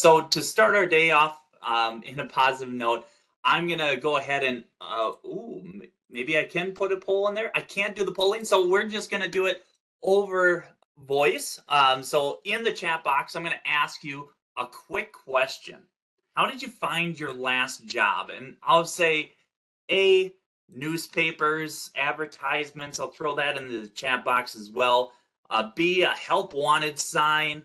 So to start our day off in a positive note, I'm gonna go ahead and maybe I can put a poll in there. I can't do the polling, so we're just gonna do it over voice. So in the chat box, I'm gonna ask you a quick question. How did you find your last job? And I'll say A, newspapers, advertisements. I'll throw that into the chat box as well. B, a help wanted sign.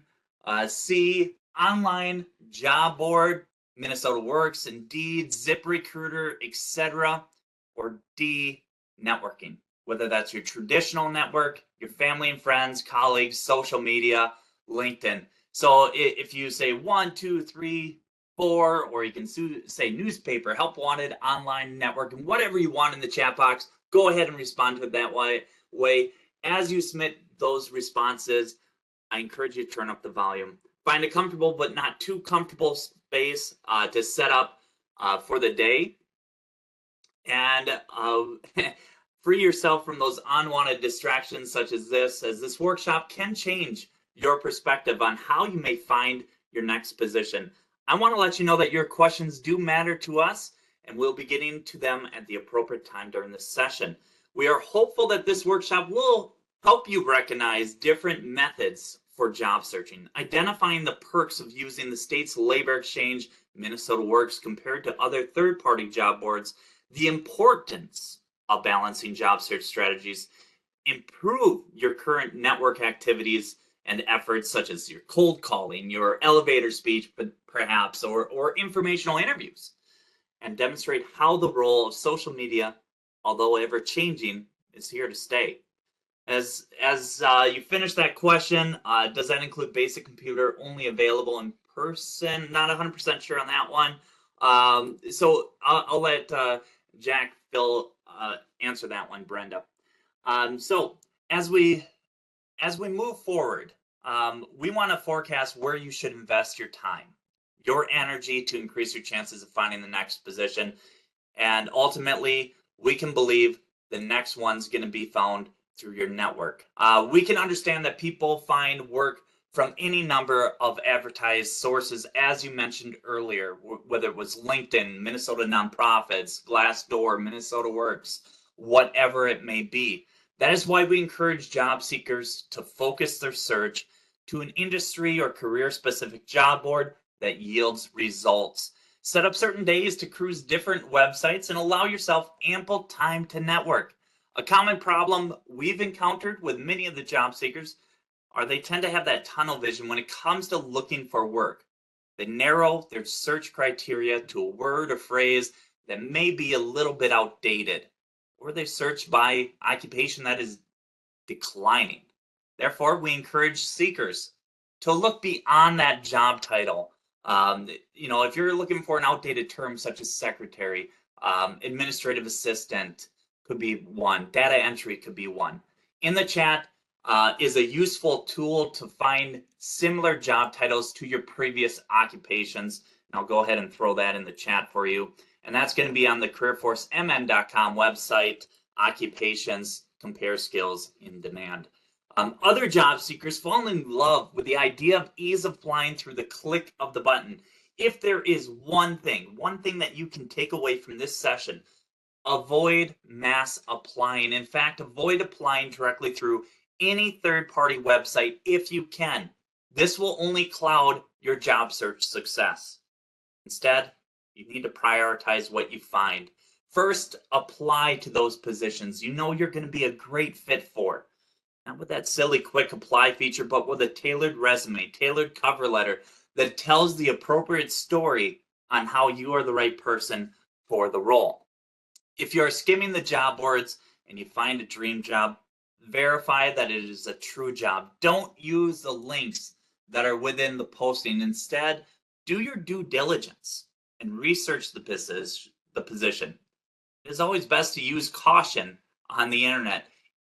C, online job board, Minnesota Works, Indeed, ZipRecruiter, etc. Or D, networking, whether that's your traditional network, your family and friends, colleagues, social media, LinkedIn. So if you say 1, 2, 3, 4, or you can say newspaper, help wanted, online network, and whatever you want in the chat box, go ahead and respond to it that way. As you submit those responses, I encourage you to turn up the volume. Find a comfortable but not too comfortable space to set up for the day. And free yourself from those unwanted distractions such as this workshop can change your perspective on how you may find your next position. I want to let you know that your questions do matter to us, and we'll be getting to them at the appropriate time during this session. We are hopeful that this workshop will help you recognize different methods for job searching, identifying the perks of using the state's labor exchange, Minnesota Works, compared to other third-party job boards, the importance of balancing job search strategies, improve your current network activities and efforts such as your cold calling, your elevator speech, but perhaps, or informational interviews, and demonstrate how the role of social media, although ever changing, is here to stay. As you finish that question, does that include basic computer only available in person? Not 100% sure on that one. So I'll let Jack Phil answer that one, Brenda. So as we move forward, we want to forecast where you should invest your time, your energy to increase your chances of finding the next position. And ultimately, we can believe the next one's going to be found through your network. We can understand that people find work from any number of advertised sources, as you mentioned earlier, whether it was LinkedIn, Minnesota Nonprofits, Glassdoor, Minnesota Works, whatever it may be. That is why we encourage job seekers to focus their search to an industry or career-specific job board that yields results. Set up certain days to cruise different websites and allow yourself ample time to network. A common problem we've encountered with many of the job seekers are they tend to have that tunnel vision when it comes to looking for work. They narrow their search criteria to a word or phrase that may be a little bit outdated, or they search by occupation that is declining. Therefore, we encourage seekers to look beyond that job title. If you're looking for an outdated term such as secretary, administrative assistant could be one, data entry could be one. In the chat is a useful tool to find similar job titles to your previous occupations. And I'll go ahead and throw that in the chat for you. And that's going to be on the careerforcemn.com website, occupations, compare skills in demand. Other job seekers fall in love with the idea of ease of applying through the click of the button. If there is one thing that you can take away from this session, avoid mass applying. In fact, avoid applying directly through any third-party website if you can. This will only cloud your job search success. Instead, you need to prioritize what you find. First, apply to those positions you know you're going to be a great fit for. Not with that silly quick apply feature, but with a tailored resume, tailored cover letter that tells the appropriate story on how you are the right person for the role. If you're skimming the job boards and you find a dream job, verify that it is a true job. Don't use the links that are within the posting. Instead, do your due diligence and research the position. It is always best to use caution on the internet.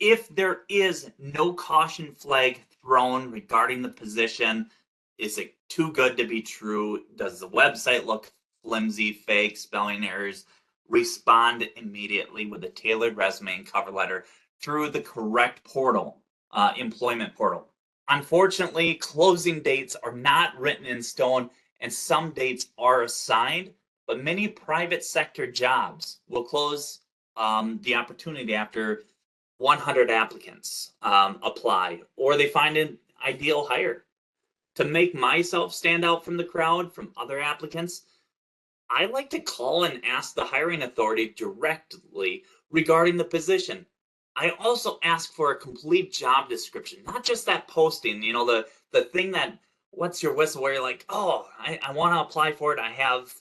If there is no caution flag thrown regarding the position, is it too good to be true? Does the website look flimsy, fake, spelling errors? Respond immediately with a tailored resume and cover letter through the correct portal, employment portal. Unfortunately, closing dates are not written in stone, and some dates are assigned, but many private sector jobs will close the opportunity after 100 applicants apply, or they find an ideal hire. To make myself stand out from the crowd from other applicants, I like to call and ask the hiring authority directly regarding the position. I also ask for a complete job description, not just that posting, the thing that what's your whistle where you're like, oh, I want to apply for it. I have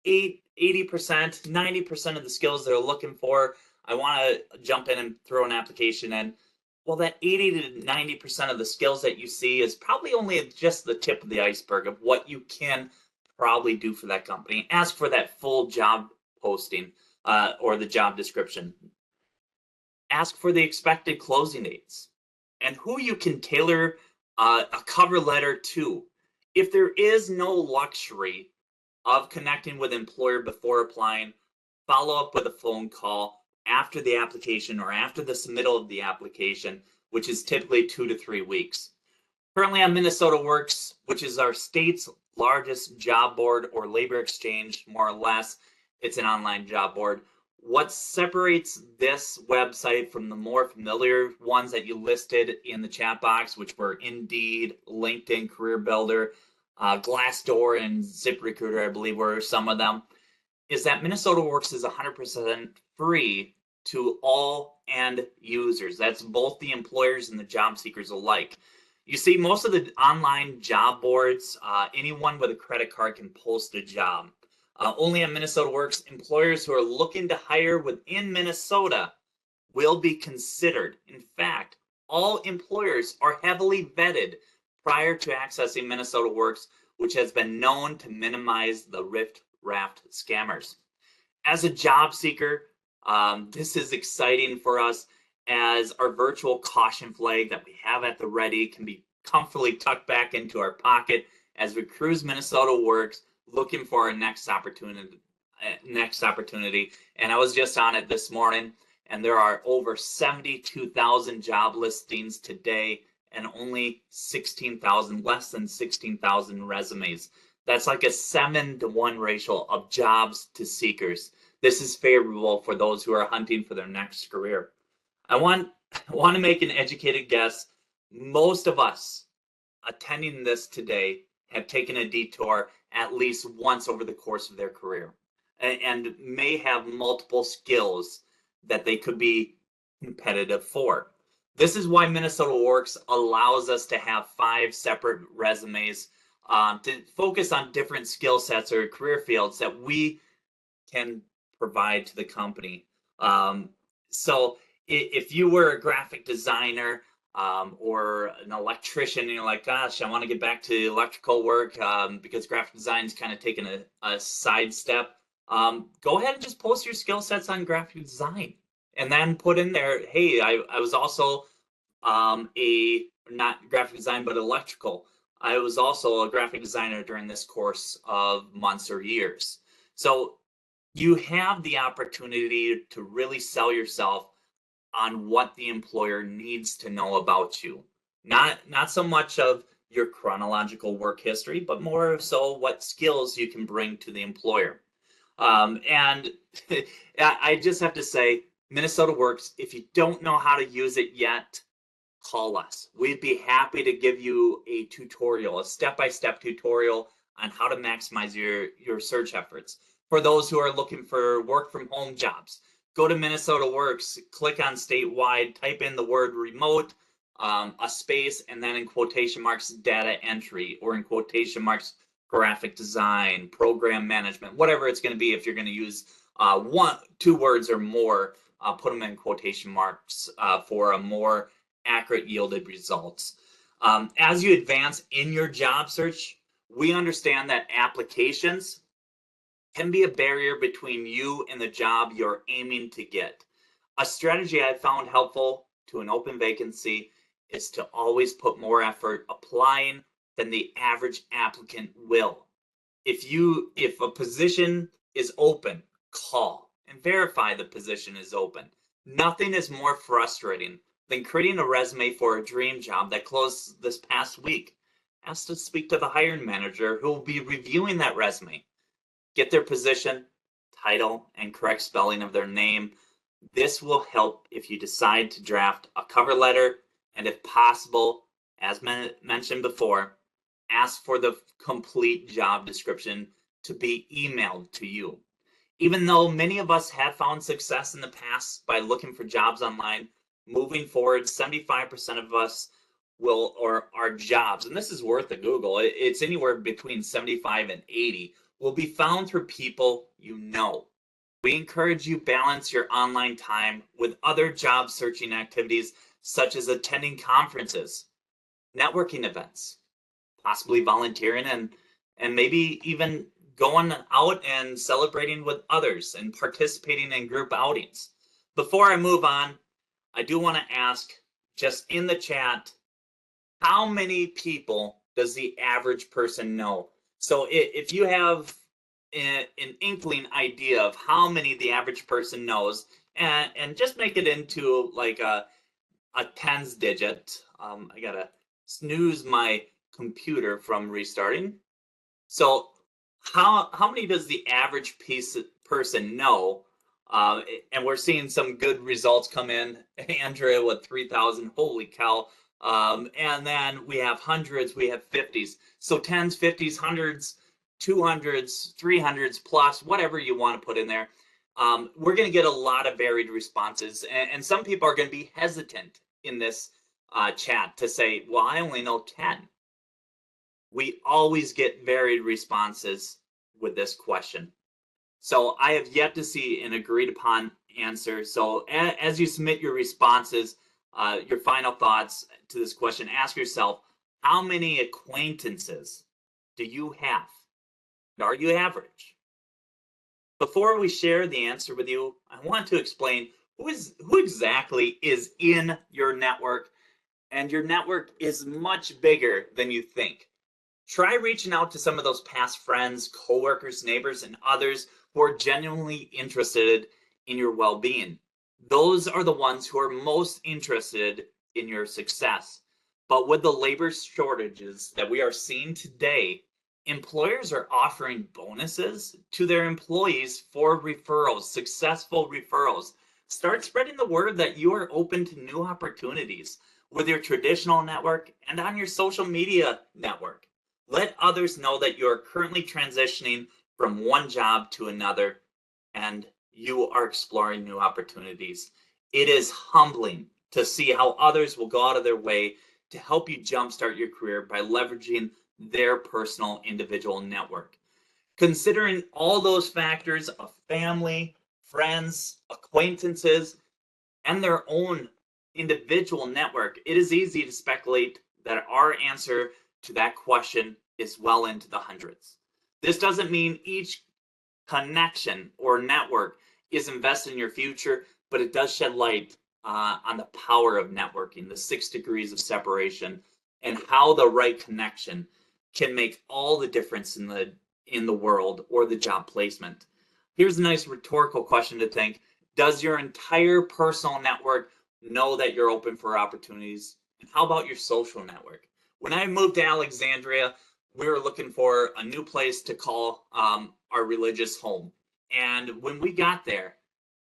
80%, 90% of the skills they're looking for. I want to jump in and throw an application in. Well, that 80 to 90% of the skills that you see is probably only just the tip of the iceberg of what you can probably do for that company. Ask for that full job posting or the job description. Ask for the expected closing dates and who you can tailor a cover letter to. If there is no luxury of connecting with employer before applying, follow up with a phone call after the application or after the submittal of the application, which is typically 2 to 3 weeks. Currently on Minnesota Works, which is our state's largest job board or labor exchange, more or less, it's an online job board. What separates this website from the more familiar ones that you listed in the chat box, which were Indeed, LinkedIn Career Builder, Glassdoor, and ZipRecruiter, I believe were some of them, is that Minnesota Works is 100% free to all end users. That's both the employers and the job seekers alike. You see, most of the online job boards, anyone with a credit card can post a job. Only on Minnesota Works, employers who are looking to hire within Minnesota will be considered. In fact, all employers are heavily vetted prior to accessing Minnesota Works, which has been known to minimize the riff-raff scammers. As a job seeker, this is exciting for us, as our virtual caution flag that we have at the ready can be comfortably tucked back into our pocket as we cruise Minnesota Works looking for our next opportunity. And I was just on it this morning, and there are over 72,000 job listings today and only 16,000, less than 16,000 resumes. That's like a 7-to-1 ratio of jobs to seekers. This is favorable for those who are hunting for their next career. I want to make an educated guess. Most of us attending this today have taken a detour at least once over the course of their career and may have multiple skills that they could be competitive for. This is why Minnesota Works allows us to have 5 separate resumes to focus on different skill sets or career fields that we can provide to the company. So if you were a graphic designer or an electrician, and you're like, gosh, I want to get back to electrical work because graphic design is kind of taking a sidestep, go ahead and just post your skill sets on graphic design. And then put in there, hey, I was also not graphic design, but electrical. I was also a graphic designer during this course of months or years. So you have the opportunity to really sell yourself on what the employer needs to know about you. Not so much of your chronological work history, but more so what skills you can bring to the employer. And I just have to say, Minnesota Works, if you don't know how to use it yet, call us. We'd be happy to give you a tutorial, a step-by-step tutorial on how to maximize your search efforts. For those who are looking for work from home jobs, go to Minnesota Works, click on statewide, type in the word remote, a space, and then in quotation marks data entry, or in quotation marks graphic design, program management, whatever it's going to be. If you're going to use 2 words or more, put them in quotation marks for a more accurate yielded results. As you advance in your job search, we understand that applications can be a barrier between you and the job you're aiming to get. A strategy I found helpful to an open vacancy is to always put more effort applying than the average applicant will. If a position is open, call and verify the position is open. Nothing is more frustrating than creating a resume for a dream job that closed this past week. ask to speak to the hiring manager who will be reviewing that resume. Get their position, title, and correct spelling of their name. This will help if you decide to draft a cover letter, and if possible, as mentioned before, ask for the complete job description to be emailed to you. Even though many of us have found success in the past by looking for jobs online, moving forward, 75% of us will, or our jobs, and this is worth a Google, it's anywhere between 75 and 80, will be found through people you know. We encourage you balance your online time with other job searching activities such as attending conferences, networking events, possibly volunteering, and maybe even going out and celebrating with others and participating in group outings. Before I move on, I do want to ask, just in the chat, how many people does the average person know? So if you have an inkling idea of how many the average person knows, and just make it into like a tens digit. I gotta snooze my computer from restarting. So how many does the average person know? And we're seeing some good results come in. Andrea with 3,000. Holy cow. And then we have hundreds, we have 50s. So tens, 50s, hundreds, 200s, 300s plus, whatever you want to put in there. We're going to get a lot of varied responses. And some people are going to be hesitant in this chat to say, well, I only know 10. We always get varied responses with this question. So I have yet to see an agreed upon answer. So as you submit your responses, your final thoughts to this question, ask yourself, how many acquaintances do you have? Are you average? Before we share the answer with you, I want to explain who exactly is in your network, and your network is much bigger than you think. Try reaching out to some of those past friends, coworkers, neighbors, and others who are genuinely interested in your well-being. Those are the ones who are most interested in your success. But with the labor shortages that we are seeing today, employers are offering bonuses to their employees for referrals, successful referrals. Start spreading the word that you are open to new opportunities with your traditional network and on your social media network. Let others know that you are currently transitioning from one job to another and you are exploring new opportunities. It is humbling to see how others will go out of their way to help you jumpstart your career by leveraging their personal individual network. Considering all those factors of family, friends, acquaintances, and their own individual network, it is easy to speculate that our answer to that question is well into the hundreds. This doesn't mean each connection or network is invested in your future, but it does shed light on the power of networking, the 6 degrees of separation, and how the right connection can make all the difference in the world or the job placement. Here's a nice rhetorical question to think. Does your entire personal network know that you're open for opportunities? And how about your social network? When I moved to Alexandria, we were looking for a new place to call our religious home. And when we got there,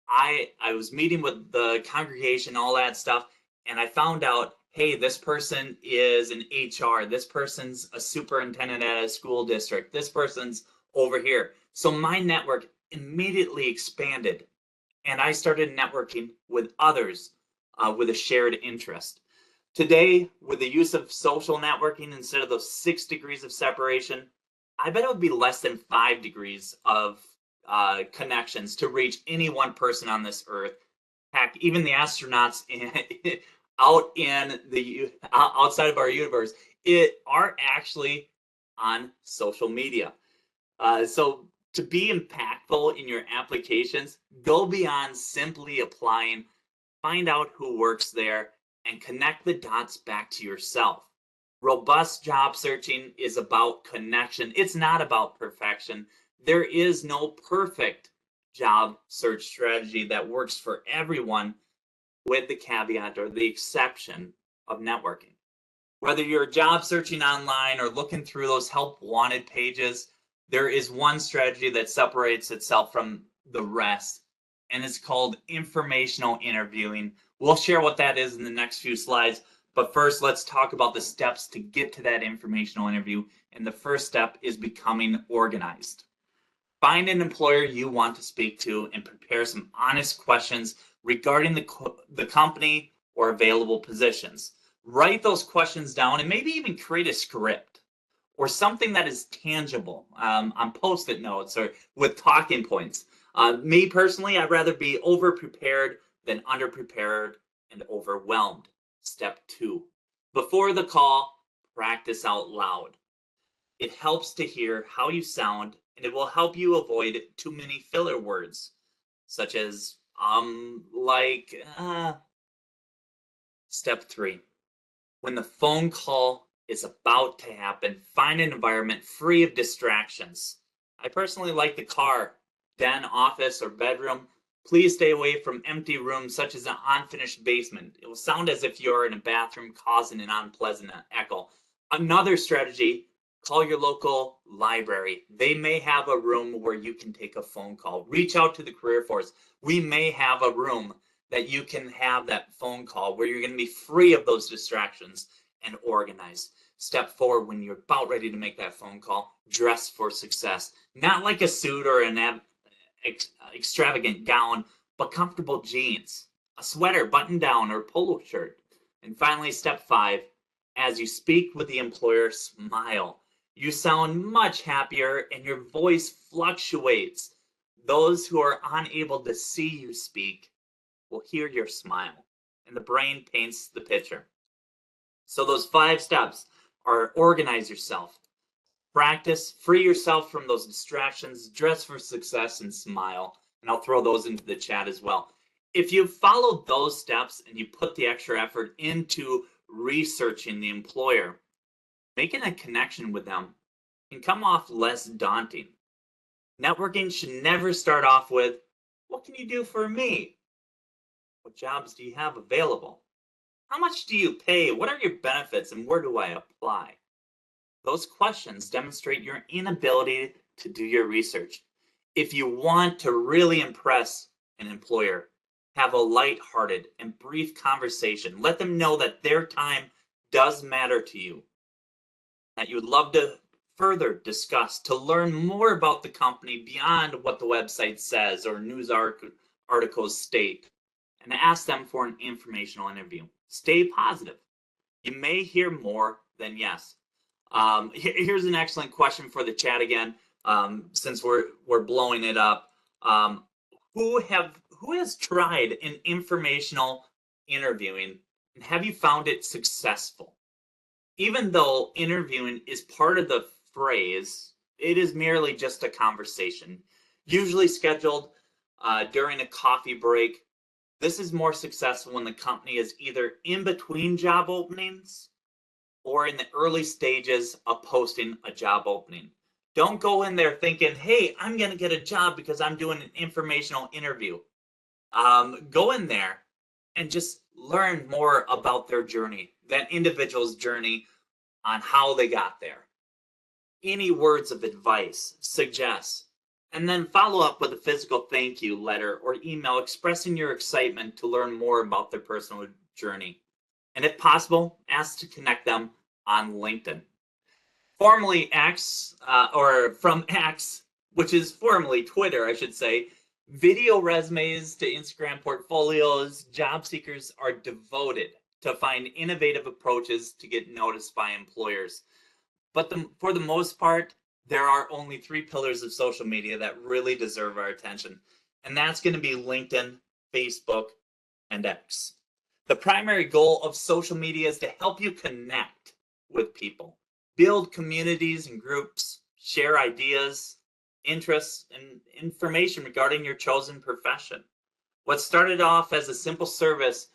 I was meeting with the congregation, all that stuff, and I found out, hey, this person is an HR, this person's a superintendent at a school district, this person's over here. So my network immediately expanded, and I started networking with others with a shared interest. Today, with the use of social networking instead of those 6 degrees of separation, I bet it would be less than 5 degrees of connections to reach any one person on this earth. Heck, even the astronauts out in the outside of our universe, are actually on social media. So to be impactful in your applications, go beyond simply applying. Find out who works there and connect the dots back to yourself. Robust job searching is about connection. It's not about perfection. There is no perfect job search strategy that works for everyone, with the caveat or the exception of networking. Whether you're job searching online or looking through those help wanted pages, there is one strategy that separates itself from the rest, and it's called informational interviewing. We'll share what that is in the next few slides, but first let's talk about the steps to get to that informational interview. And the first step is becoming organized. Find an employer you want to speak to and prepare some honest questions regarding the company or available positions. Write those questions down and maybe even create a script or something that is tangible on post-it notes or with talking points. Me personally, I'd rather be over-prepared than under-prepared and overwhelmed. Step 2, before the call, practice out loud. It helps to hear how you sound, and it will help you avoid too many filler words, such as like. Step 3, when the phone call is about to happen, find an environment free of distractions. I personally like the car, den, office, or bedroom. Please stay away from empty rooms such as an unfinished basement. It will sound as if you're in a bathroom, causing an unpleasant echo. Another strategy, call your local library. They may have a room where you can take a phone call. Reach out to the career force. We may have a room that you can have that phone call where you're going to be free of those distractions and organized. Step 4, when you're about ready to make that phone call, dress for success. Not like a suit or an extravagant gown, but comfortable jeans, a sweater, button down, or polo shirt. And finally, step 5, as you speak with the employer, smile. You sound much happier and your voice fluctuates. Those who are unable to see you speak will hear your smile, and the brain paints the picture. So those 5 steps are: organize yourself, practice, free yourself from those distractions, dress for success, and smile. And I'll throw those into the chat as well. If you follow those steps and you put the extra effort into researching the employer, making a connection with them can come off less daunting. Networking should never start off with, what can you do for me? What jobs do you have available? How much do you pay? What are your benefits and where do I apply? Those questions demonstrate your inability to do your research. If you want to really impress an employer, have a lighthearted and brief conversation. Let them know that their time does matter to you, that you would love to further discuss, to learn more about the company beyond what the website says or news articles state, and ask them for an informational interview. Stay positive. You may hear more than yes. Here's an excellent question for the chat again, since we're blowing it up. Who has tried an informational interviewing, and have you found it successful? Even though interviewing is part of the phrase, it is merely just a conversation, usually scheduled during a coffee break. This is more successful when the company is either in between job openings or in the early stages of posting a job opening. Don't go in there thinking, hey, I'm going to get a job because I'm doing an informational interview. Go in there and just learn more about their journey, that individual's journey on how they got there. Any words of advice, suggest, and then follow up with a physical thank you letter or email expressing your excitement to learn more about their personal journey. And if possible, ask to connect them on LinkedIn. Formerly X, or from X, which is formerly Twitter, I should say, video resumes to Instagram portfolios, job seekers are devoted to find innovative approaches to get noticed by employers. But for the most part, there are only 3 pillars of social media that really deserve our attention. And that's going to be LinkedIn, Facebook, and X. The primary goal of social media is to help you connect with people, build communities and groups, share ideas, interests, and information regarding your chosen profession. What started off as a simple service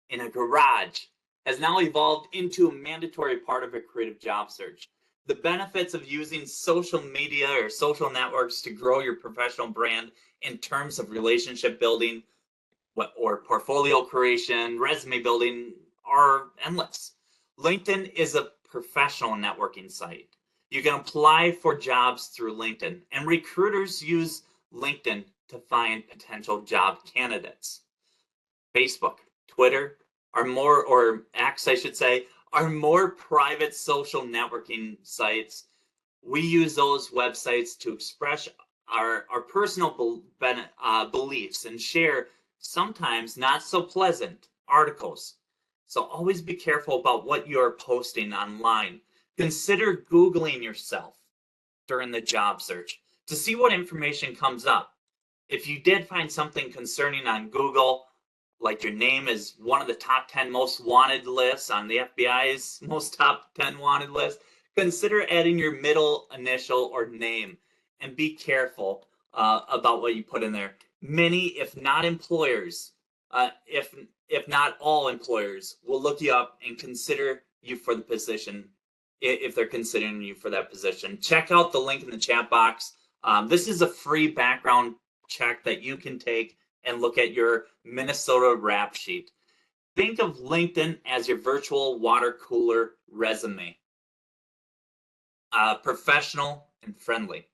in a garage has now evolved into a mandatory part of a creative job search. The benefits of using social media or social networks to grow your professional brand in terms of relationship building or portfolio creation, resume building are endless. LinkedIn is a professional networking site. You can apply for jobs through LinkedIn, and recruiters use LinkedIn to find potential job candidates. Facebook, Twitter are more, or X, I should say, are more private social networking sites. We use those websites to express our personal beliefs and share sometimes not so pleasant articles. So always be careful about what you're posting online. Consider Googling yourself during the job search to see what information comes up. If you did find something concerning on Google, like your name is one of the top 10 most wanted lists on the FBI's most top 10 wanted list, consider adding your middle initial or name, and be careful about what you put in there. Many, if not employers, if not all employers, will look you up and consider you for the position if they're considering you for that position. Check out the link in the chat box. This is a free background check that you can take and look at your Minnesota rap sheet. Think of LinkedIn as your virtual water cooler resume. Professional and friendly.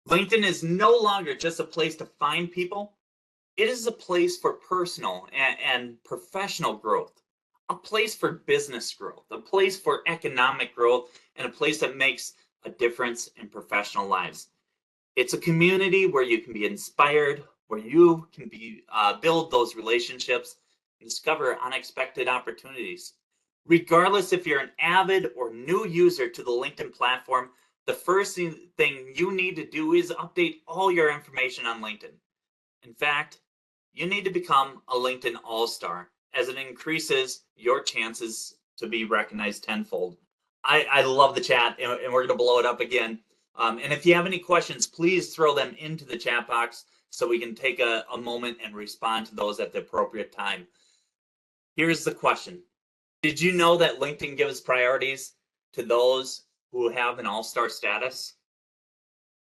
LinkedIn is no longer just a place to find people. It is a place for personal and professional growth, a place for business growth, a place for economic growth, and a place that makes a difference in professional lives. It's a community where you can be inspired, where you can be build those relationships and discover unexpected opportunities. Regardless if you're an avid or new user to the LinkedIn platform, the first thing you need to do is update all your information on LinkedIn. In fact, you need to become a LinkedIn All-Star, as it increases your chances to be recognized tenfold. I love the chat, and we're going to blow it up again. And if you have any questions, please throw them into the chat box so we can take a moment and respond to those at the appropriate time. Here's the question. Did you know that LinkedIn gives priorities to those who have an all-star status?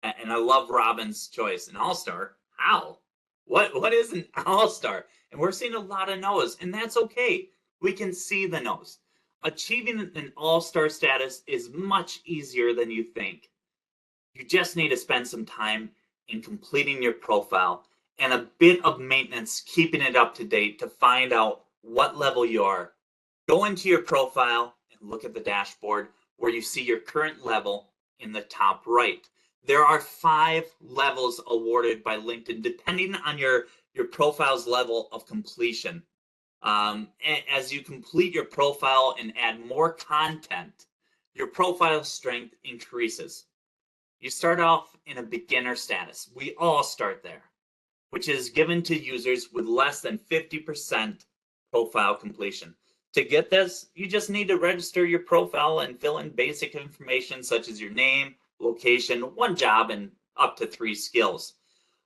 And I love Robin's choice. An all-star? How? What is an all-star? And we're seeing a lot of no's, and that's okay. We can see the no's. Achieving an all-star status is much easier than you think. You just need to spend some time in completing your profile and a bit of maintenance keeping it up to date to find out what level you are. Go into your profile and look at the dashboard where you see your current level in the top right. There are 5 levels awarded by LinkedIn depending on your profile's level of completion. As you complete your profile and add more content, your profile strength increases. You start off in a beginner status. We all start there, which is given to users with less than 50% profile completion. To get this, you just need to register your profile and fill in basic information such as your name, location, 1 job, and up to 3 skills.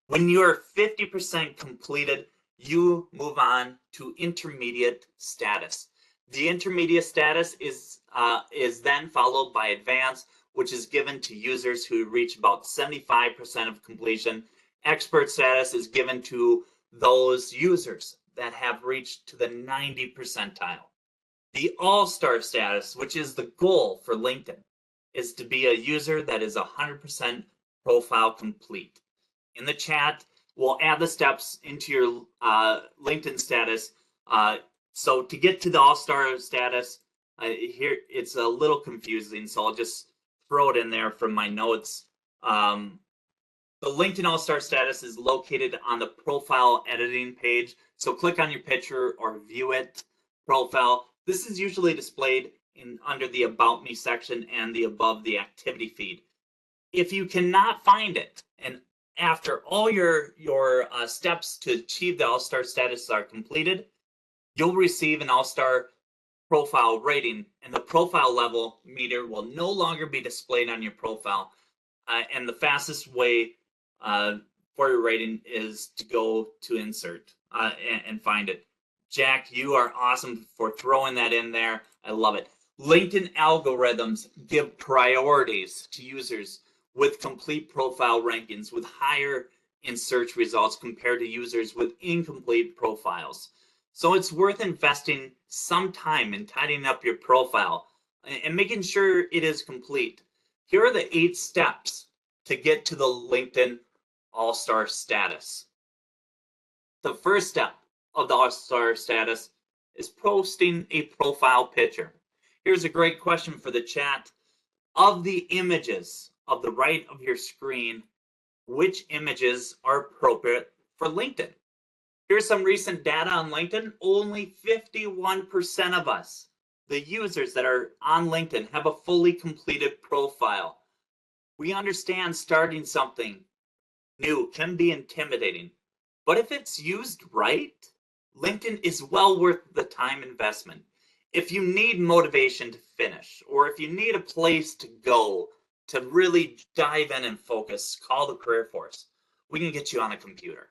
When you're 50% completed, you move on to intermediate status. The intermediate status is then followed by advanced, which is given to users who reach about 75% of completion. Expert status is given to those users that have reached to the 90 percentile. The all-star status, which is the goal for LinkedIn, is to be a user that is 100% profile complete. In the chat, we'll add the steps into your LinkedIn status. So to get to the all-star status, here it's a little confusing, so I'll just throw it in there from my notes. The LinkedIn All-Star status is located on the profile editing page. So click on your picture or view it profile. This is usually displayed under the About Me section and the above the activity feed. If you cannot find it, and after all your steps to achieve the All-Star status are completed, you'll receive an All-Star profile rating, and the profile level meter will no longer be displayed on your profile. And the fastest way for your rating is to go to insert and find it. Jack, you are awesome for throwing that in there. I love it. LinkedIn algorithms give priorities to users with complete profile rankings with higher in search results compared to users with incomplete profiles. So it's worth investing some time in tidying up your profile and making sure it is complete. Here are the 8 steps to get to the LinkedIn All-Star status. The first step of the All-Star status is posting a profile picture. Here's a great question for the chat. Of the images of the right of your screen, which images are appropriate for LinkedIn? Here's some recent data on LinkedIn. Only 51% of us, the users that are on LinkedIn, have a fully completed profile. We understand starting something new can be intimidating, but if it's used right, LinkedIn is well worth the time investment. If you need motivation to finish, or if you need a place to go to really dive in and focus, call the Career Force. We can get you on a computer.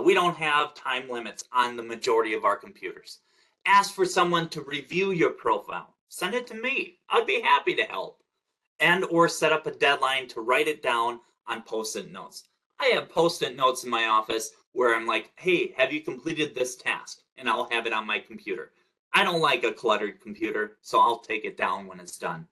We don't have time limits on the majority of our computers. Ask for someone to review your profile. Send it to me. I'd be happy to help. And or set up a deadline to write it down on post-it notes. I have post-it notes in my office where I'm like, hey, have you completed this task? And I'll have it on my computer. I don't like a cluttered computer, so I'll take it down when it's done.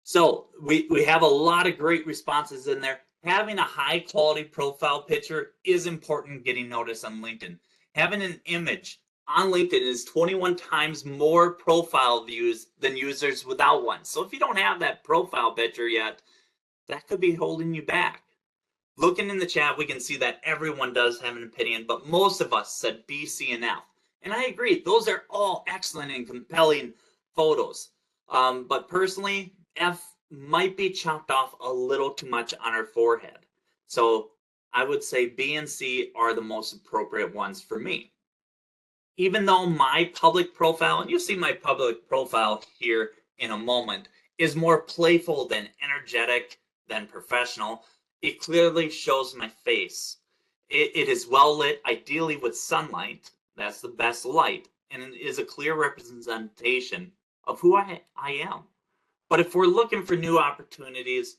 So we have a lot of great responses in there. Having a high quality profile picture is important getting noticed on LinkedIn. Having an image on LinkedIn is 21 times more profile views than users without one. So if you don't have that profile picture yet, that could be holding you back. Looking in the chat, we can see that everyone does have an opinion, but most of us said B, C, and F. And I agree, those are all excellent and compelling photos. But personally, F might be chopped off a little too much on her forehead. So I would say B and C are the most appropriate ones for me. Even though my public profile, and you'll see my public profile here in a moment, is more playful than energetic than professional, it clearly shows my face. It is well lit, ideally with sunlight. That's the best light, and it is a clear representation of who I am. But if we're looking for new opportunities,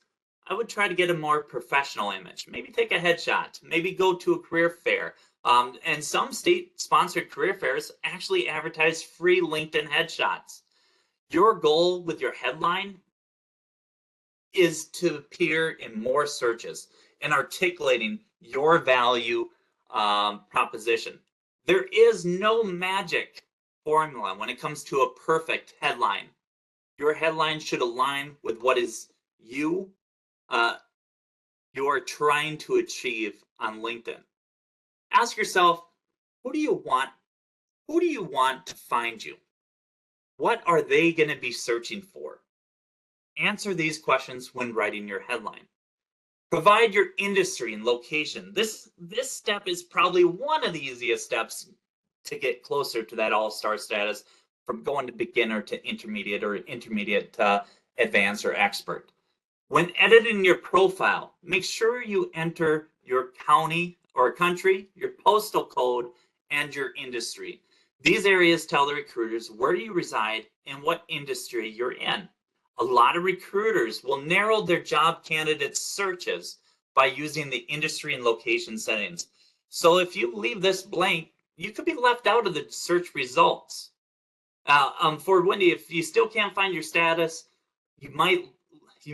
I would try to get a more professional image. Maybe take a headshot. Maybe go to a career fair. And some state-sponsored career fairs actually advertise free LinkedIn headshots. Your goal with your headline is to appear in more searches and articulating your value proposition. There is no magic formula when it comes to a perfect headline. Your headline should align with what is you are trying to achieve on LinkedIn. Ask yourself, who do you want? Who do you want to find you? What are they going to be searching for? Answer these questions when writing your headline. Provide your industry and location. This step is probably one of the easiest steps to get closer to that all-star status, from going to beginner to intermediate, or intermediate to advanced or expert. When editing your profile, make sure you enter your county or country, your postal code, and your industry. These areas tell the recruiters where you reside and what industry you're in. A lot of recruiters will narrow their job candidate searches by using the industry and location settings. So if you leave this blank, you could be left out of the search results. For Wendy, if you still can't find your status, you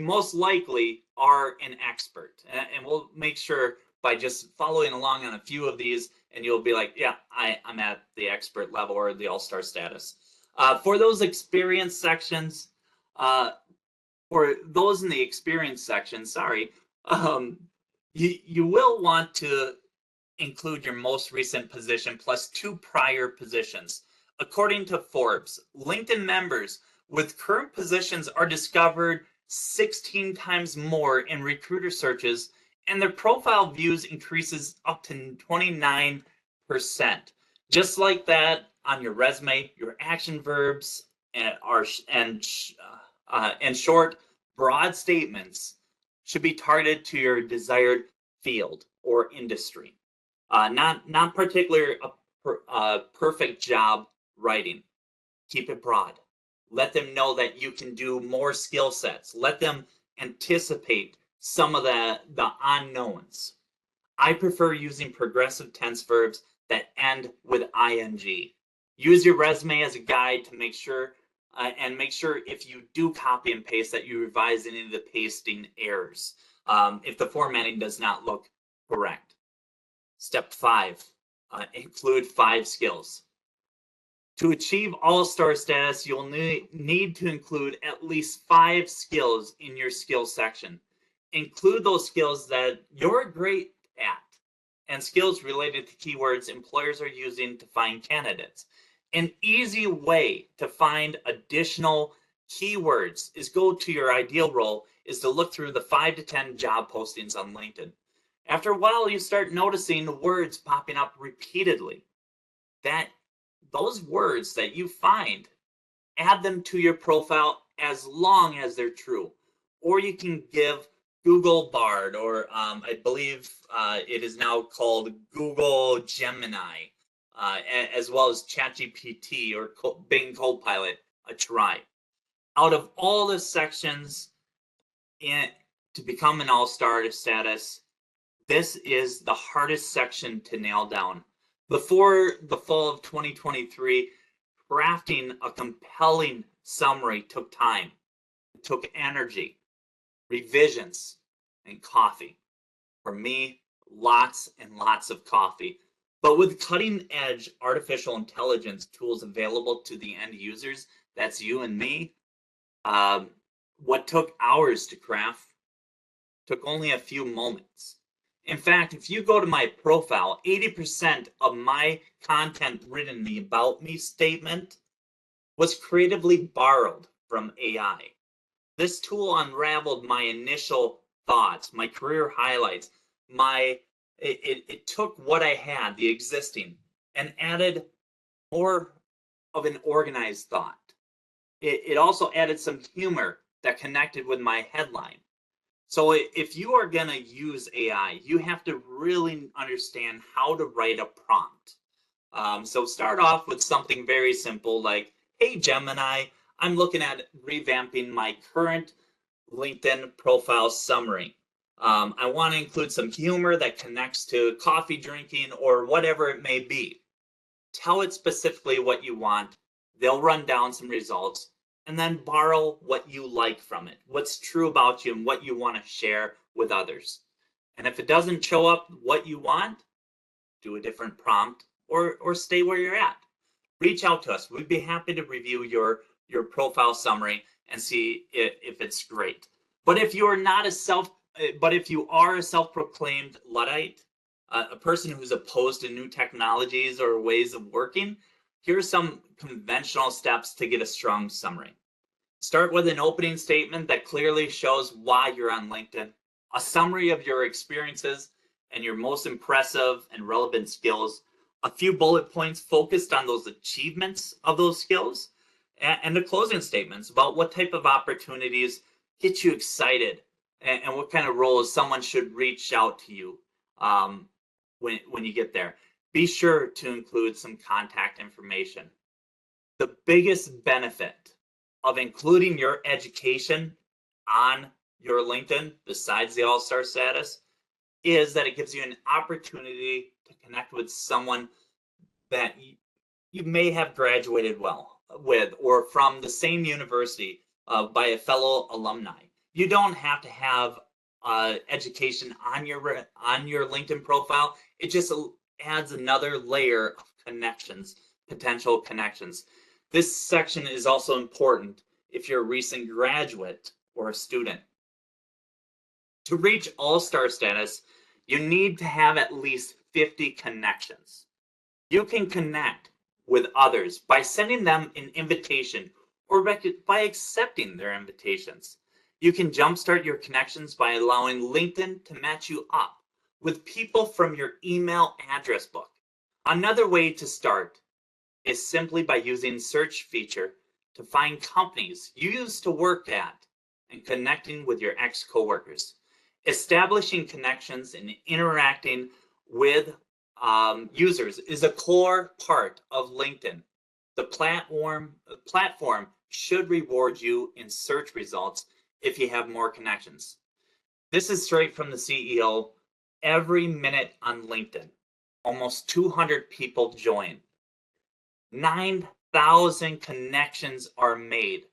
most likely are an expert. And we'll make sure by just following along on a few of these, and you'll be like, yeah, I'm at the expert level or the all-star status. For those experience sections, for those in the experience section, you will want to include your most recent position plus 2 prior positions. According to Forbes, LinkedIn members with current positions are discovered 16 times more in recruiter searches, and their profile views increases up to 29%. Just like that, on your resume, your action verbs and short, broad statements should be targeted to your desired field or industry. Not particular perfect job writing. Keep it broad. Let them know that you can do more skill sets. Let them anticipate some of the unknowns. I prefer using progressive tense verbs that end with ing. Use your resume as a guide to make sure and make sure if you do copy and paste that you revise any of the pasting errors if the formatting does not look correct. Step 5, include 5 skills. To achieve all-star status, you'll need to include at least 5 skills in your skills section. Include those skills that you're great at and skills related to keywords employers are using to find candidates. An easy way to find additional keywords is go to your ideal role is to look through the 5 to 10 job postings on LinkedIn. After a while, you start noticing words popping up repeatedly. Those words that you find, add them to your profile as long as they're true. Or you can give Google Bard, or I believe it is now called Google Gemini, as well as ChatGPT or Bing Copilot a try. Out of all the sections to become an all-star status, this is the hardest section to nail down. Before the fall of 2023, crafting a compelling summary took time, it took energy, revisions, and coffee. For me, lots and lots of coffee. But with cutting edge artificial intelligence tools available to the end users, that's you and me, what took hours to craft took only a few moments. In fact, if you go to my profile, 80% of my content written in the About Me statement was creatively borrowed from AI. This tool unraveled my initial thoughts, my career highlights, it took what I had, the existing, and added more of an organized thought. It also added some humor that connected with my headline. So if you are going to use AI, you have to really understand how to write a prompt. So start off with something very simple like, hey, Gemini, I'm looking at revamping my current LinkedIn profile summary. I want to include some humor that connects to coffee drinking or whatever it may be. Tell it specifically what you want. They'll run down some results and then borrow what you like from it, what's true about you and what you want to share with others. And if it doesn't show up what you want, do a different prompt or stay where you're at. Reach out to us. We'd be happy to review your profile summary and see if it's great. But if you are a self-proclaimed Luddite, a person who's opposed to new technologies or ways of working, here are some conventional steps to get a strong summary. Start with an opening statement that clearly shows why you're on LinkedIn, a summary of your experiences and your most impressive and relevant skills, a few bullet points focused on those achievements of those skills, and the closing statements about what type of opportunities get you excited and what kind of roles someone should reach out to you when you get there. Be sure to include some contact information. The biggest benefit of including your education on your LinkedIn, besides the all-star status, is that it gives you an opportunity to connect with someone that you may have graduated with or from the same university by a fellow alumni. You don't have to have education on your LinkedIn profile. It just adds another layer of connections, potential connections. This section is also important if you're a recent graduate or a student. To reach all-star status, you need to have at least 50 connections. You can connect with others by sending them an invitation or by accepting their invitations. You can jumpstart your connections by allowing LinkedIn to match you up with people from your email address book. Another way to start is simply by using search feature to find companies you used to work at and connecting with your ex-coworkers. Establishing connections and interacting with users is a core part of LinkedIn. The platform should reward you in search results if you have more connections. This is straight from the CEO. Every minute on LinkedIn almost 200 people join. 9,000 connections are made.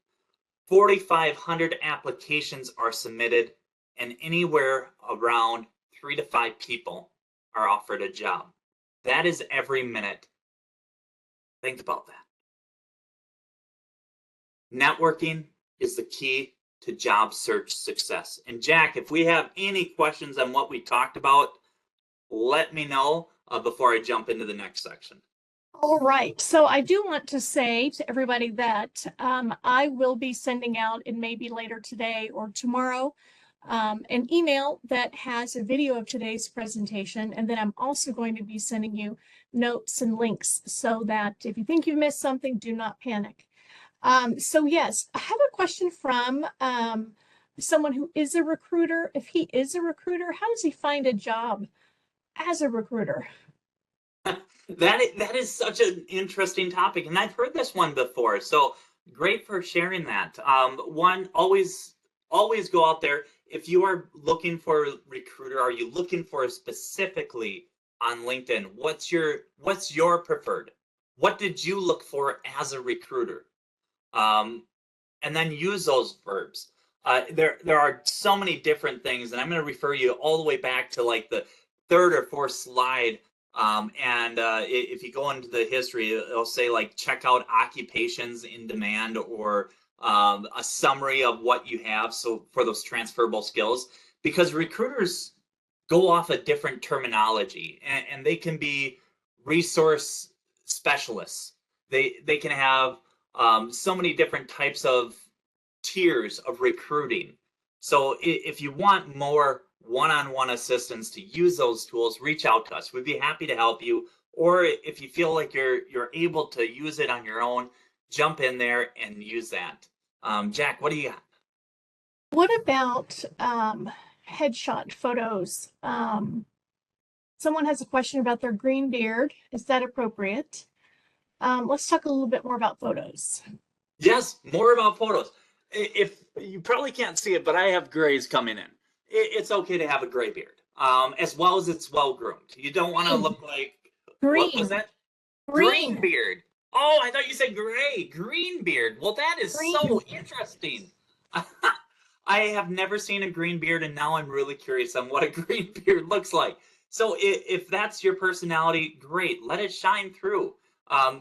4,500 applications are submitted, and anywhere around 3 to 5 people are offered a job. That is every minute. Think about that. Networking is the key to job search success. And Jack, if we have any questions on what we talked about, let me know before I jump into the next section. All right. So I do want to say to everybody that I will be sending out, and maybe later today or tomorrow, an email that has a video of today's presentation. And then I'm also going to be sending you notes and links so that if you think you've missed something, do not panic. So yes, I have a question from someone who is a recruiter. If he is a recruiter, how does he find a job as a recruiter? That is such an interesting topic, and I've heard this one before. So great for sharing that. One, always go out there. If you are looking for a recruiter, are you looking for specifically on LinkedIn? What's your preferred? What did you look for as a recruiter? And then use those verbs. There are so many different things, and I'm going to refer you all the way back to like the third or fourth slide. And if you go into the history, it'll say like check out occupations in demand, or a summary of what you have. So for those transferable skills, because recruiters go off a different terminology, and they can be resource specialists. They can have so many different types of tiers of recruiting. So if you want more one-on-one assistance to use those tools, reach out to us. We'd be happy to help you. Or if you feel like you're able to use it on your own, jump in there and use that. Jack, what do you got? What about headshot photos? Someone has a question about their green beard. Is that appropriate? Let's talk a little bit more about photos. Yes, more about photos. If you probably can't see it, but I have grays coming in. It's okay to have a gray beard, as well as it's well groomed. You don't want to look like Green. What was that? Green beard. Oh, I thought you said gray. Green beard. Well, that is green. So interesting. I have never seen a green beard, and now I'm really curious on what a green beard looks like. So if that's your personality, great. Let it shine through.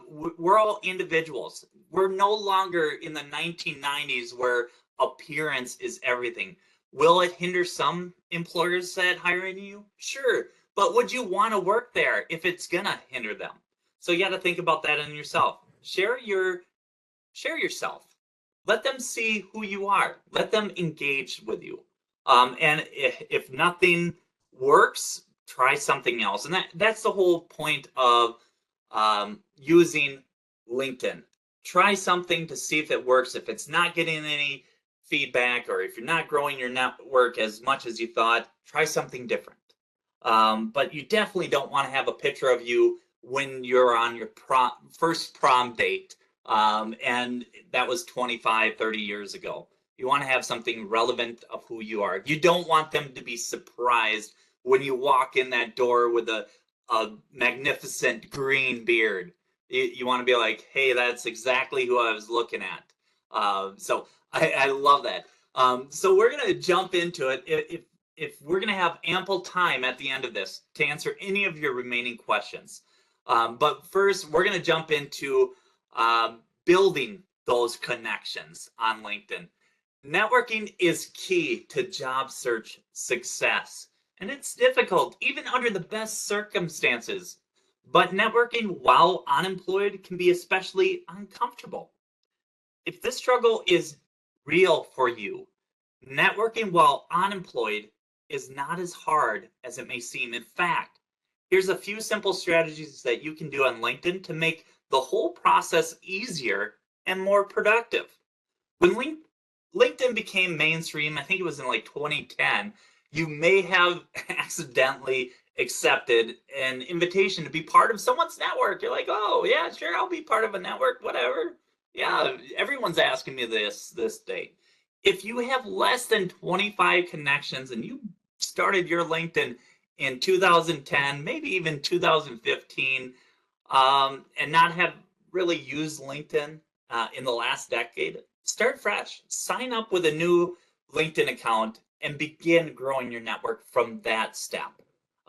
We're all individuals. We're no longer in the 1990s where appearance is everything. Will it hinder some employers at hiring you? Sure. But would you want to work there if it's gonna hinder them? So you got to think about that in yourself. Share yourself. Let them see who you are. Let them engage with you. And if nothing works, try something else. And that's the whole point of using LinkedIn. Try something to see if it works. If it's not getting any feedback, or if you're not growing your network as much as you thought, try something different. But you definitely don't want to have a picture of you when you're on your first prom date, and that was 25, 30 years ago. You want to have something relevant of who you are. You don't want them to be surprised when you walk in that door with a magnificent green beard. You want to be like, hey, that's exactly who I was looking at. So I love that. So we're going to jump into it. If we're going to have ample time at the end of this to answer any of your remaining questions. But first, we're going to jump into building those connections on LinkedIn. Networking is key to job search success, and it's difficult even under the best circumstances. But networking while unemployed can be especially uncomfortable. If this struggle is real for you, networking while unemployed is not as hard as it may seem. In fact, here's a few simple strategies that you can do on LinkedIn to make the whole process easier and more productive. When LinkedIn became mainstream, I think it was in like 2010, you may have accidentally accepted an invitation to be part of someone's network. You're like, oh yeah, sure, I'll be part of a network, whatever. Yeah, everyone's asking me this day. If you have less than 25 connections and you started your LinkedIn in 2010, maybe even 2015, and not have really used LinkedIn in the last decade, start fresh. Sign up with a new LinkedIn account and begin growing your network from that step.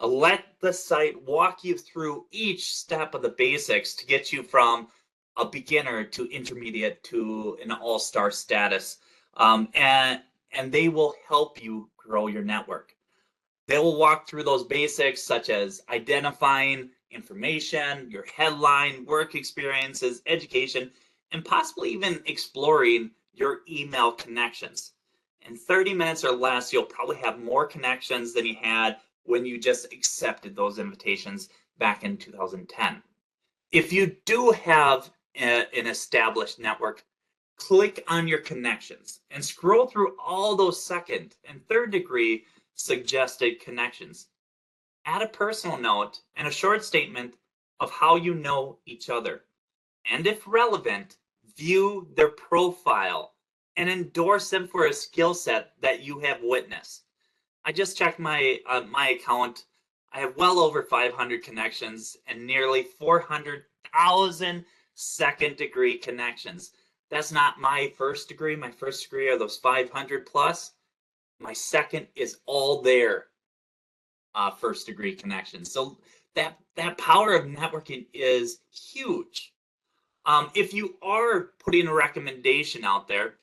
Let the site walk you through each step of the basics to get you from a beginner to intermediate to an all-star status. And they will help you grow your network. They will walk through those basics such as identifying information, your headline, work experiences, education, and possibly even exploring your email connections. In 30 minutes or less, you'll probably have more connections than you had when you just accepted those invitations back in 2010. If you do have an established network, click on your connections and scroll through all those second and third degree suggested connections. Add a personal note and a short statement of how you know each other. And if relevant, view their profile and endorse them for a skill set that you have witnessed. I just checked my account. I have well over 500 connections and nearly 400,000 second degree connections. That's not my first degree. My first degree are those 500 plus. My second is all their first degree connections. So that power of networking is huge. If you are putting a recommendation out there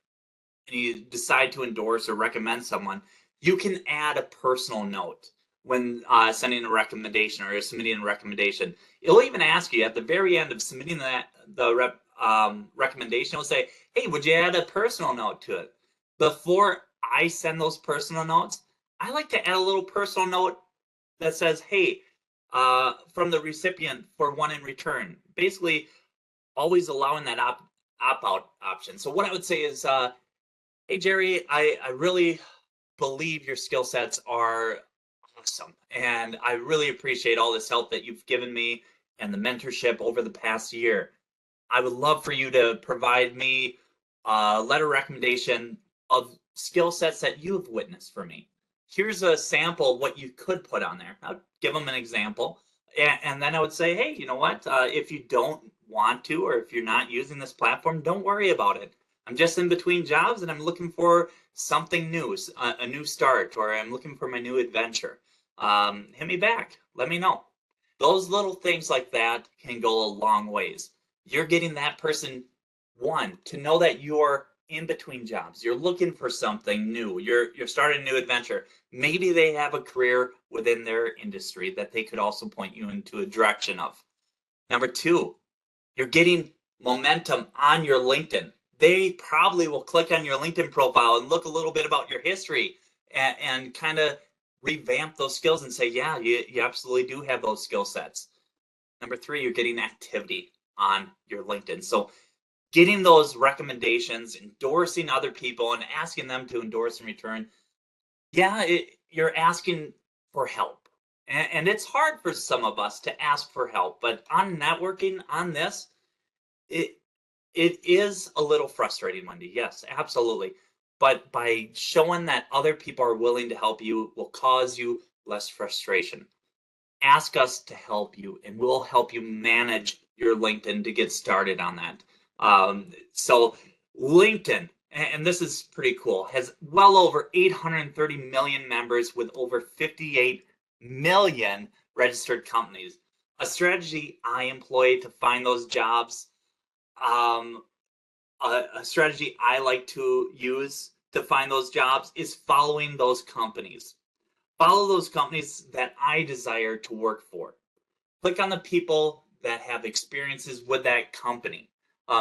and you decide to endorse or recommend someone, you can add a personal note when sending a recommendation or submitting a recommendation. It'll even ask you at the very end of submitting the recommendation, it'll say, hey, would you add a personal note to it? Before I send those personal notes, I like to add a little personal note that says, hey, from the recipient for one in return. Basically, always allowing that opt-out option. So what I would say is, hey, Jerry, I really believe your skill sets are awesome. And I really appreciate all this help that you've given me and the mentorship over the past year. I would love for you to provide me a letter recommendation of skill sets that you've witnessed for me. Here's a sample of what you could put on there. I'll give them an example. And then I would say, hey, you know what? If you don't want to, or if you're not using this platform, don't worry about it. I'm just in between jobs and I'm looking for something new, a new start, or I'm looking for my new adventure. Hit me back. Let me know. Those little things like that can go a long ways. You're getting that person, one, to know that you're in between jobs. You're looking for something new. You're starting a new adventure. Maybe they have a career within their industry that they could also point you into a direction of. Number two, you're getting momentum on your LinkedIn. They probably will click on your LinkedIn profile and look a little bit about your history and kind of revamp those skills and say, yeah, you absolutely do have those skill sets. Number three, you're getting activity on your LinkedIn. So getting those recommendations, endorsing other people and asking them to endorse in return. Yeah, you're asking for help. And it's hard for some of us to ask for help, but on networking, on this, it is a little frustrating, Wendy. Yes, absolutely. But by showing that other people are willing to help you will cause you less frustration. Ask us to help you, and we'll help you manage your LinkedIn to get started on that. So LinkedIn, and this is pretty cool, has well over 830 million members with over 58 million registered companies. A strategy I employ to find those jobs, a strategy I like to use to find those jobs is following those companies. Follow those companies that I desire to work for. Click on the people that have experiences with that company.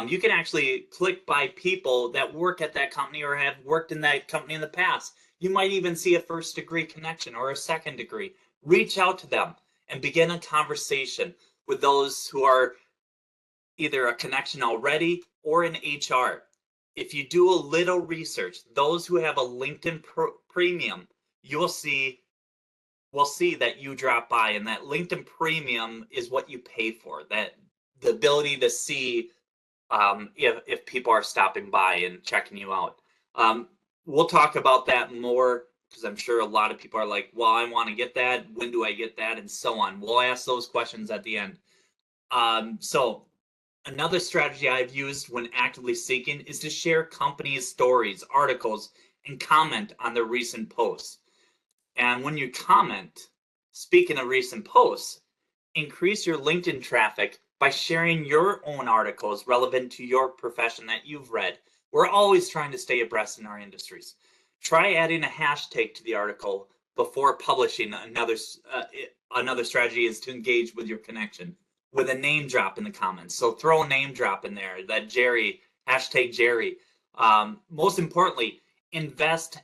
You can actually click by people that work at that company or have worked in that company in the past. You might even see a first degree connection or a second degree. Reach out to them and begin a conversation with those who are either a connection already or in HR. If you do a little research, those who have a LinkedIn Premium, we'll see that you drop by, and that LinkedIn Premium is what you pay for, that the ability to see if people are stopping by and checking you out. We'll talk about that more because I'm sure a lot of people are like, well, I want to get that. When do I get that? And so on. We'll ask those questions at the end. So another strategy I've used when actively seeking is to share companies' stories, articles, and comment on their recent posts. And when you comment, speaking of recent posts, increase your LinkedIn traffic by sharing your own articles relevant to your profession that you've read. We're always trying to stay abreast in our industries. Try adding a hashtag to the article before publishing. Another strategy is to engage with your connection with a name drop in the comments. So throw a name drop in there, that Jerry, hashtag Jerry. Most importantly, invest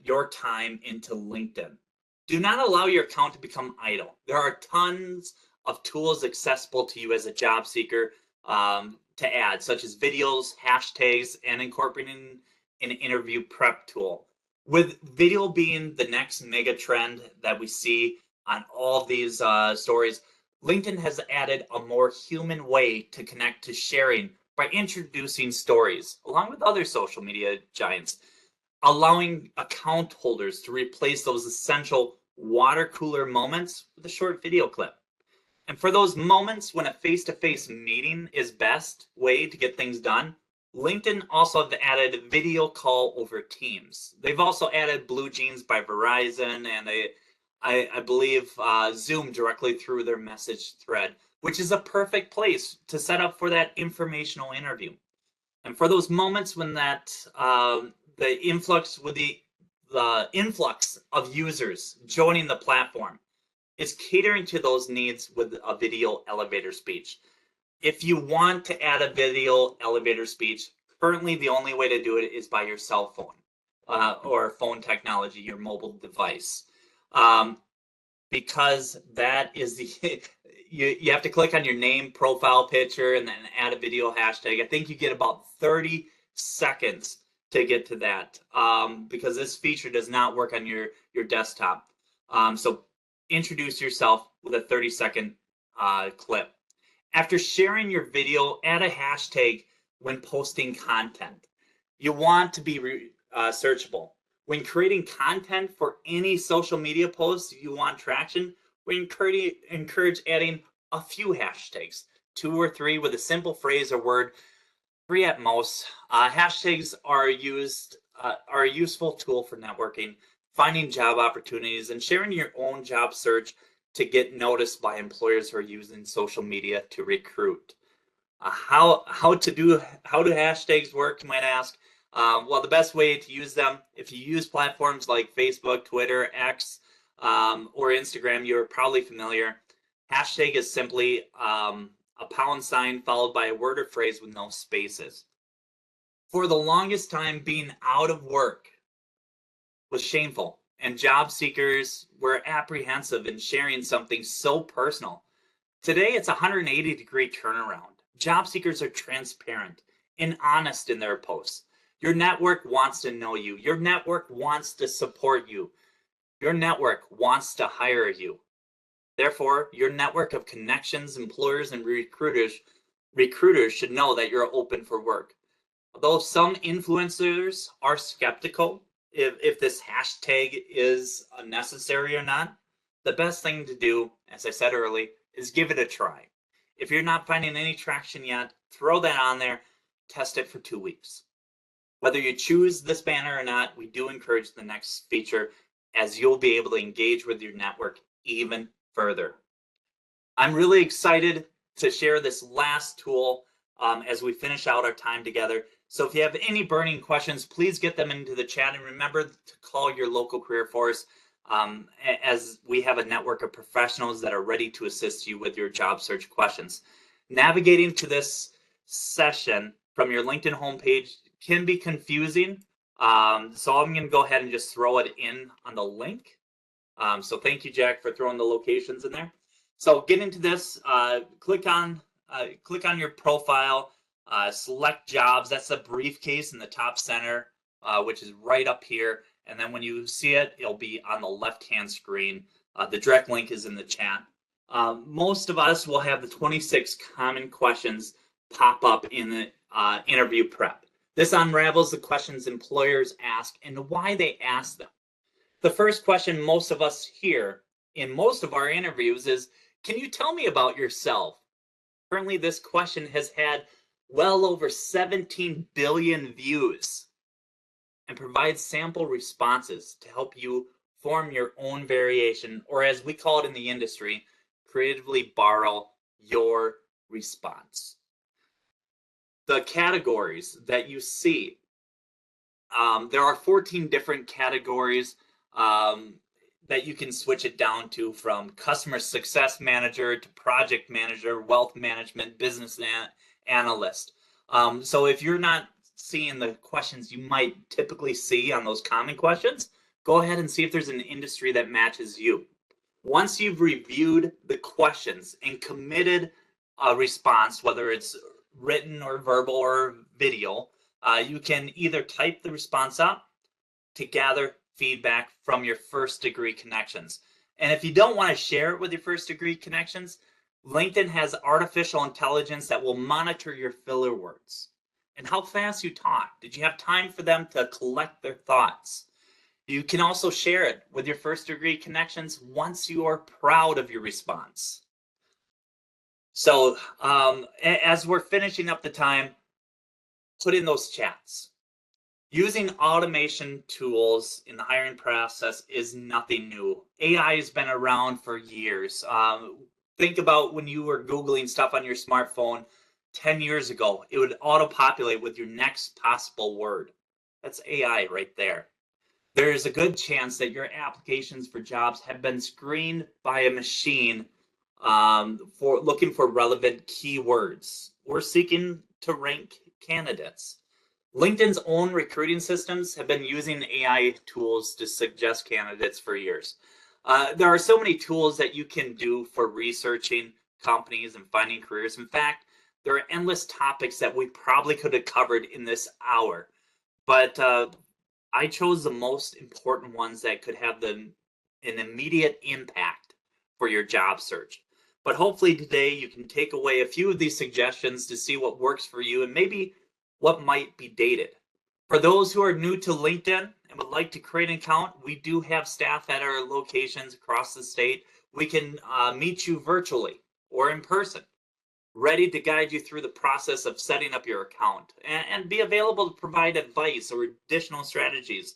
your time into LinkedIn. Do not allow your account to become idle. There are tons of tools accessible to you as a job seeker to add, such as videos, hashtags, and incorporating an interview prep tool. With video being the next mega trend that we see on all of these stories, LinkedIn has added a more human way to connect to sharing by introducing stories, along with other social media giants, allowing account holders to replace those essential water cooler moments with a short video clip. And for those moments when a face-to-face meeting is best way to get things done, LinkedIn also have added video call over Teams. They've also added Blue Jeans by Verizon, and I believe Zoom directly through their message thread, which is a perfect place to set up for that informational interview. And for those moments when that the influx of users joining the platform, it's catering to those needs with a video elevator speech. If you want to add a video elevator speech, currently the only way to do it is by your cell phone or phone technology, your mobile device. Because that is the you have to click on your name, profile picture, and then add a video hashtag. I think you get about 30 seconds to get to that because this feature does not work on your desktop. So introduce yourself with a 30-second clip. After sharing your video, add a hashtag when posting content. You want to be searchable. When creating content for any social media posts you want traction, we encourage adding a few hashtags, 2 or 3 with a simple phrase or word, 3 at most. Hashtags are a useful tool for networking, finding job opportunities, and sharing your own job search to get noticed by employers who are using social media to recruit. How do hashtags work, you might ask? Well, the best way to use them, if you use platforms like Facebook, Twitter, X, or Instagram, you're probably familiar. Hashtag is simply a pound sign followed by a word or phrase with no spaces. For the longest time, being out of work was shameful, and job seekers were apprehensive in sharing something so personal. Today, it's a 180-degree turnaround. Job seekers are transparent and honest in their posts. Your network wants to know you. Your network wants to support you. Your network wants to hire you. Therefore, your network of connections, employers, and recruiters should know that you're open for work. Although some influencers are skeptical if this hashtag is necessary or not, the best thing to do, as I said earlier, is give it a try. If you're not finding any traction yet, throw that on there, test it for 2 weeks. Whether you choose this banner or not, we do encourage the next feature, as you'll be able to engage with your network even further. I'm really excited to share this last tool as we finish out our time together. So if you have any burning questions, please get them into the chat, and remember to call your local career force as we have a network of professionals that are ready to assist you with your job search questions. Navigating to this session from your LinkedIn homepage can be confusing. So I'm going to go ahead and just throw it in on the link. So thank you, Jack, for throwing the locations in there. So get into this, click on your profile, select jobs. That's the briefcase in the top center, which is right up here. And then when you see it, it'll be on the left-hand screen. The direct link is in the chat. Most of us will have the 26 common questions pop up in the interview prep. This unravels the questions employers ask and why they ask them. the first question most of us hear in most of our interviews is, can you tell me about yourself? Currently, this question has had well over 17 billion views and provides sample responses to help you form your own variation, or as we call it in the industry, creatively borrow your response. The categories that you see, there are 14 different categories that you can switch it down to, from customer success manager to project manager, wealth management, business analyst. So if you're not seeing the questions you might typically see on those common questions, go ahead and see if there's an industry that matches you. Once you've reviewed the questions and committed a response, whether it's written or verbal or video, you can either type the response up to gather feedback from your first degree connections. And if you don't want to share it with your first degree connections, LinkedIn has artificial intelligence that will monitor your filler words and how fast you talk. Did you have time for them to collect their thoughts? You can also share it with your first degree connections once you are proud of your response. So as we're finishing up the time, put in those chats. Using automation tools in the hiring process is nothing new. AI has been around for years. Think about when you were Googling stuff on your smartphone 10 years ago. It would auto-populate with your next possible word. That's AI right there. There's a good chance that your applications for jobs have been screened by a machine for looking for relevant keywords. We're seeking to rank candidates. LinkedIn's own recruiting systems have been using AI tools to suggest candidates for years. There are so many tools that you can do for researching companies and finding careers. In fact, there are endless topics that we probably could have covered in this hour, but I chose the most important ones that could have an immediate impact for your job search. But hopefully today you can take away a few of these suggestions to see what works for you and maybe what might be dated. For those who are new to LinkedIn and would like to create an account, we do have staff at our locations across the state. We can meet you virtually or in person, ready to guide you through the process of setting up your account and be available to provide advice or additional strategies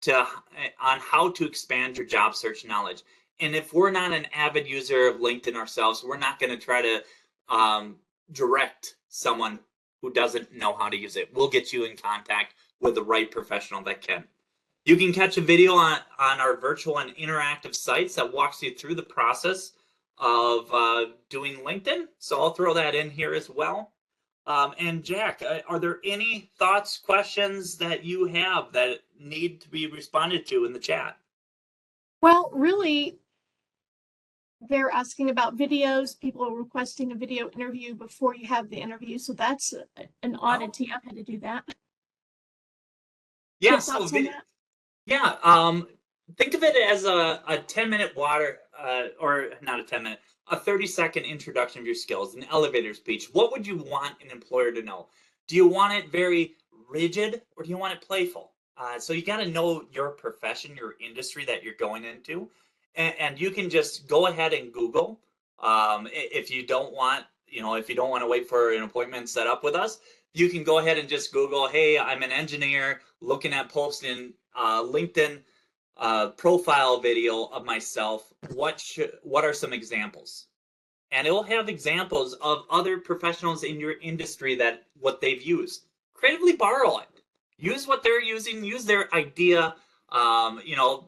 on how to expand your job search knowledge. And if we're not an avid user of LinkedIn ourselves, we're not going to try to direct someone who doesn't know how to use it. We'll get you in contact with the right professional that can. You can catch a video on our virtual and interactive sites that walks you through the process of doing LinkedIn. So I'll throw that in here as well. And Jack, are there any thoughts, questions that you have that need to be responded to in the chat? Well, really, they're asking about videos. People are requesting a video interview before you have the interview. So that's an oddity. I've had to do that. Yeah, so think of it as a 10-minute or not a 10-minute, a 30-second introduction of your skills, an elevator speech. What would you want an employer to know? Do you want it very rigid or do you want it playful? So you got to know your profession, your industry that you're going into. And you can just go ahead and Google. If you don't want, if you don't want to wait for an appointment set up with us, you can go ahead and just Google, hey, I'm an engineer looking at posting LinkedIn profile video of myself. What are some examples? And it will have examples of other professionals in your industry that what they've used. Creatively borrow it. Use what they're using. Use their idea.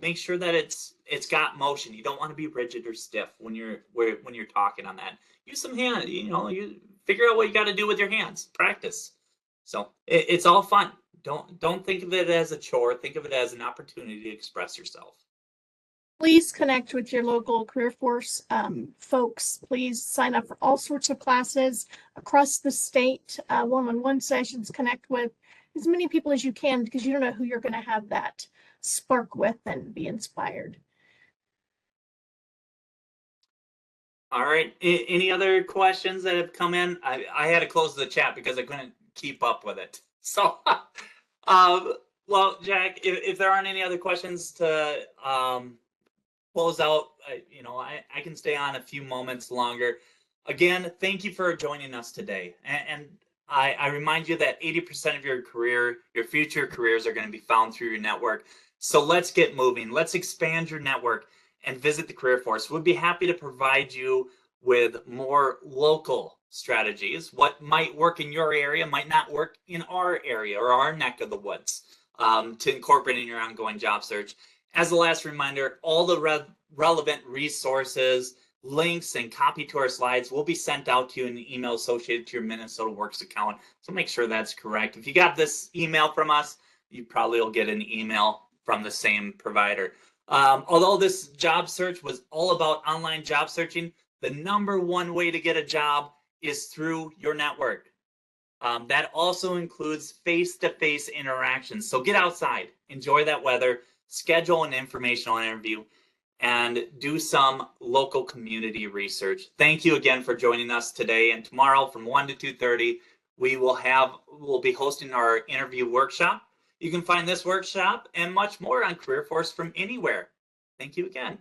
Make sure that it's got motion. You don't want to be rigid or stiff when you're talking on that. Use some hand. You figure out what you got to do with your hands. Practice. So it's all fun. Don't think of it as a chore. Think of it as an opportunity to express yourself. Please connect with your local career force folks. Please sign up for all sorts of classes across the state, one-on-one sessions. Connect with as many people as you can because you don't know who you're going to have that spark with and be inspired. All right. Any other questions that have come in? I had to close the chat because I couldn't keep up with it. So Well, Jack, if there aren't any other questions to close out, I can stay on a few moments longer. Again, thank you for joining us today. And I remind you that 80% of your career, your future careers are going to be found through your network. So let's get moving. Let's expand your network and visit the Career Force. We'd be happy to provide you with more local strategies. What might work in your area might not work in our area or our neck of the woods, to incorporate in your ongoing job search. As a last reminder, all the relevant resources, links, and copy to our slides will be sent out to you in the email associated to your Minnesota Works account. So make sure that's correct. If you got this email from us, you probably will get an email from the same provider. Although this job search was all about online job searching, the #1 way to get a job is through your network. That also includes face-to-face interactions. So get outside, enjoy that weather, schedule an informational interview, and do some local community research. Thank you again for joining us today. And tomorrow from 1 to 2:30, we'll be hosting our interview workshop. You can find this workshop and much more on Career Force from anywhere. Thank you again.